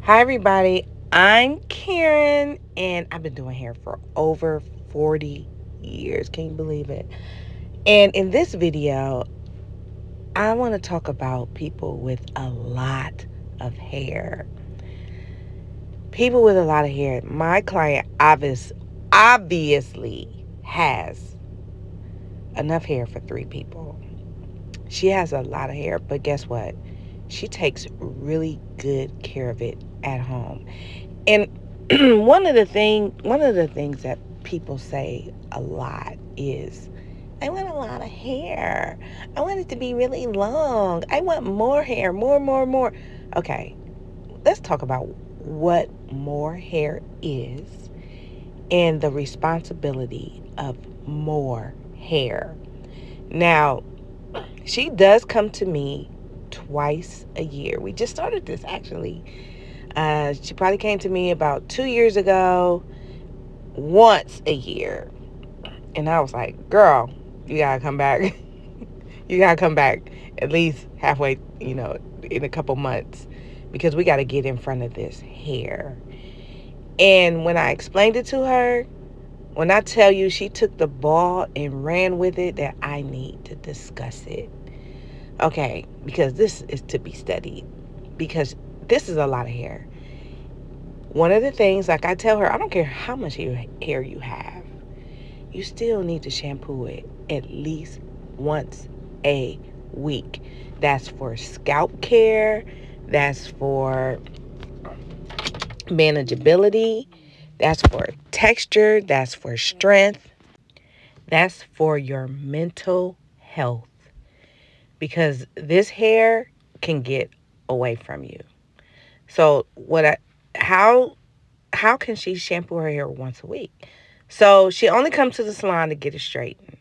Hi, everybody. I'm Karen, and I've been doing hair for over 40 years. Can you believe it? And in this video, I want to talk about people with a lot of hair. People with a lot of hair. My client obviously has enough hair for three people. She has a lot of hair, but guess what? She takes really good care of it at home. And one of the things that people say a lot is, I want a lot of hair. I want it to be really long. I want more hair, more. Okay, let's talk about what more hair is and the responsibility of more hair. Now, she does come to me twice a year. We just started this actually. She probably came to me about 2 years ago, once a year. And I was like, girl, you gotta come back. You gotta come back at least halfway, in a couple months because we gotta get in front of this hair. And when I explained it to her, when I tell you she took the ball and ran with it, that I need to discuss it. Okay, because this is to be studied. Because this is a lot of hair. One of the things, like I tell her, I don't care how much hair you have, you still need to shampoo it at least once a week. That's for scalp care, that's for manageability, that's for texture, that's for strength, that's for your mental health. Because this hair can get away from you. So how can she shampoo her hair once a week? So she only comes to the salon to get it straightened.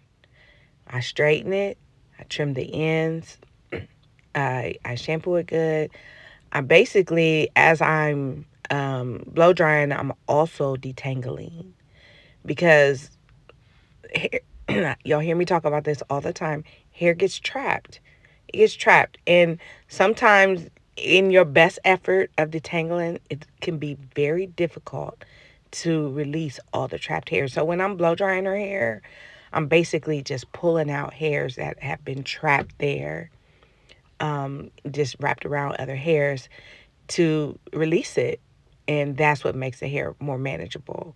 I straighten it, I trim the ends, I shampoo it good. I basically, as I'm blow drying, I'm also detangling because hair, y'all hear me talk about this all the time. Hair gets trapped. It gets trapped, and sometimes in your best effort of detangling, it can be very difficult to release all the trapped hair. So when I'm blow drying her hair, I'm basically just pulling out hairs that have been trapped there, just wrapped around other hairs to release it. And that's what makes the hair more manageable.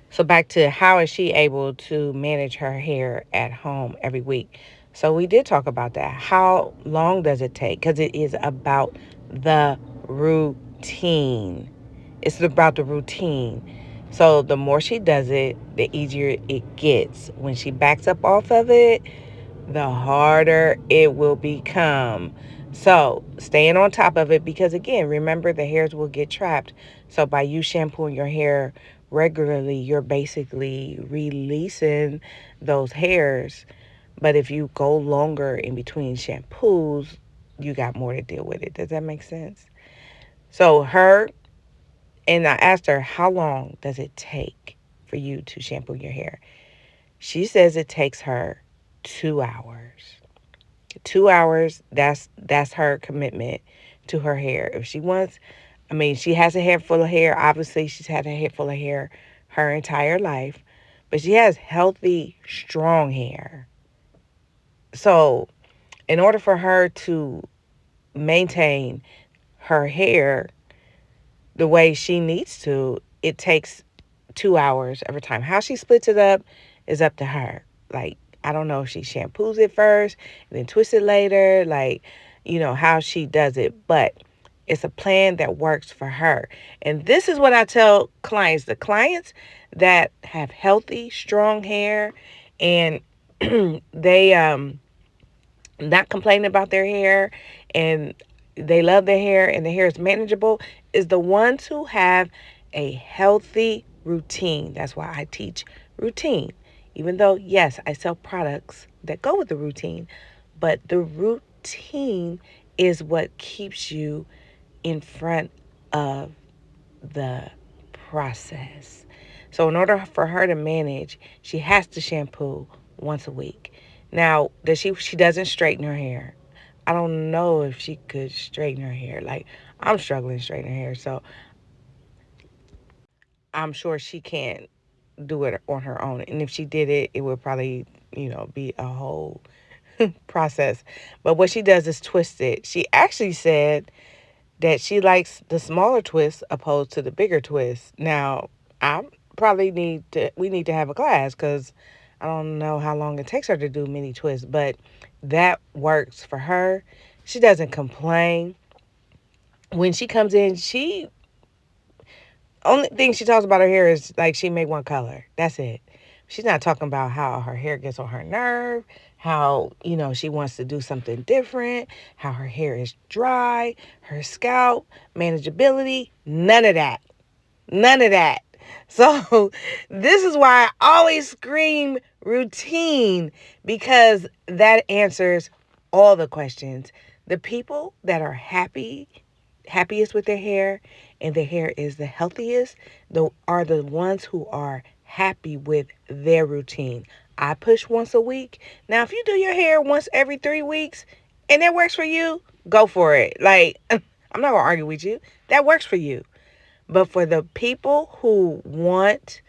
So back to how is she able to manage her hair at home every week? So we did talk about that. How long does it take? Because it is about the routine. It's about the routine. So the more she does it, the easier it gets. When she backs up off of it, the harder it will become. So staying on top of it, because again, remember the hairs will get trapped. So by you shampooing your hair regularly, you're basically releasing those hairs. But if you go longer in between shampoos, you got more to deal with it. Does that make sense? So and I asked her, how long does it take for you to shampoo your hair? She says it takes her 2 hours. 2 hours, that's her commitment to her hair. If she wants, I mean, she has a head full of hair. Obviously, she's had a head full of hair her entire life, but she has healthy, strong hair. So, in order for her to maintain her hair the way she needs to, it takes 2 hours every time. How she splits it up is up to her. Like, I don't know if she shampoos it first and then twists it later, like, how she does it. But it's a plan that works for her. And this is what I tell clients, the clients that have healthy, strong hair and they not complaining about their hair and they love their hair and their hair is manageable is the ones who have a healthy routine. That's why I teach routine. Even though, yes, I sell products that go with the routine, but the routine is what keeps you in front of the process. So in order for her to manage, she has to shampoo once a week. Now, does she doesn't straighten her hair. I don't know if she could straighten her hair. Like, I'm struggling straightening hair, so I'm sure she can't do it on her own. And if she did it, it would probably, be a whole process. But what she does is twist it. She actually said that she likes the smaller twist opposed to the bigger twist. Now, I probably we need to have a class because I don't know how long it takes her to do mini twists, but that works for her. She doesn't complain. When she comes in, she only thing she talks about her hair is like she made one color. That's it. She's not talking about how her hair gets on her nerve, how, she wants to do something different, how her hair is dry, her scalp, manageability, none of that. None of that. So, this is why I always scream routine because that answers all the questions. The people that are happiest with their hair and their hair is the healthiest, are the ones who are happy with their routine. I push once a week. Now, if you do your hair once every 3 weeks and that works for you, go for it. Like, I'm not going to argue with you. That works for you. But for the people who want,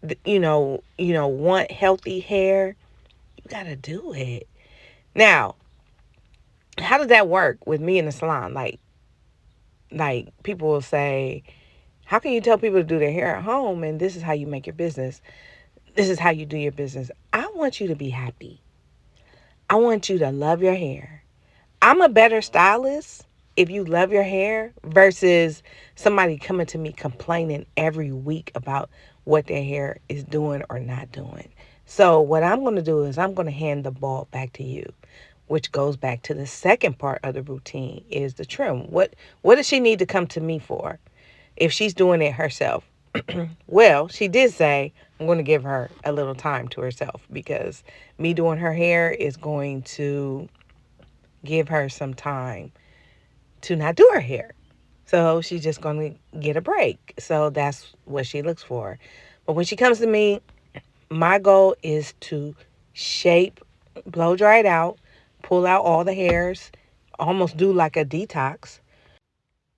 want healthy hair, you got to do it. Now, how does that work with me in the salon? Like people will say, how can you tell people to do their hair at home and this is how you make your business? This is how you do your business. I want you to be happy. I want you to love your hair. I'm a better stylist if you love your hair versus somebody coming to me complaining every week about what their hair is doing or not doing. So what I'm going to do is I'm going to hand the ball back to you, which goes back to the second part of the routine is the trim. What does she need to come to me for if she's doing it herself? Well, she did say I'm going to give her a little time to herself because me doing her hair is going to give her some time to not do her hair. So she's just going to get a break. So that's what she looks for. But when she comes to me, my goal is to shape, blow dry it out, pull out all the hairs, almost do like a detox.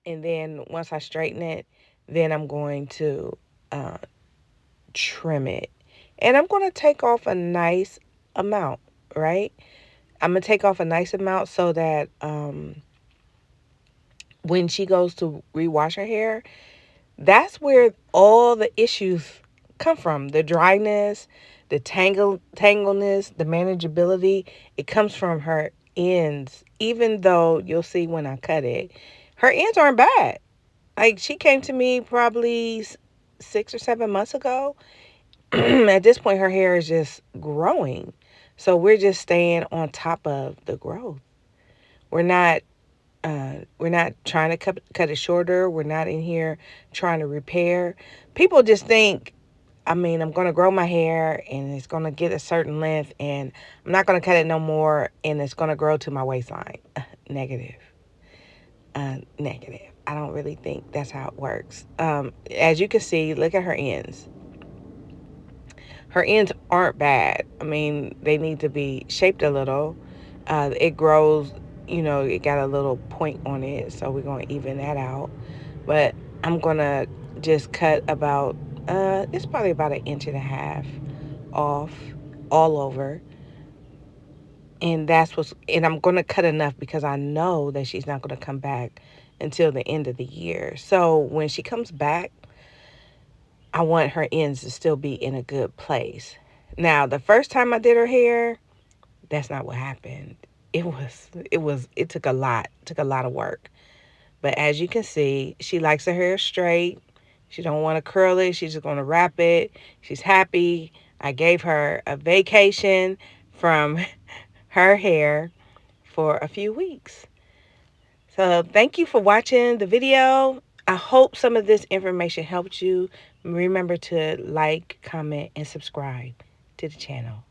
And then once I straighten it, then I'm going to uh, trim it. And I'm going to take off a nice amount, right? I'm going to take off a nice amount so that when she goes to rewash her hair, that's where all the issues come from. The dryness, the tangleness, the manageability. It comes from her ends. Even though you'll see when I cut it, her ends aren't bad. Like she came to me probably 6 or 7 months ago. At this point, her hair is just growing. So we're just staying on top of the growth. We're not we're not trying to cut it shorter. We're not in here trying to repair. People just think, I'm going to grow my hair and it's going to get a certain length and I'm not going to cut it no more and it's going to grow to my waistline. Negative. Negative. I don't really think that's how it works. As you can see, look at her ends. Her ends aren't bad. They need to be shaped a little. It grows, it got a little point on it, so we're going to even that out. But I'm going to just cut about, it's probably about 1.5 inches off all over. And I'm going to cut enough because I know that she's not going to come back until the end of the year. So when she comes back, I want her ends to still be in a good place. Now, the first time I did her hair, that's not what happened. It took a lot of work. But as you can see, she likes her hair straight. She don't want to curl it. She's just going to wrap it. She's happy. I gave her a vacation from her hair for a few weeks. So thank you for watching the video. I hope some of this information helped you. Remember to like, comment, and subscribe to the channel.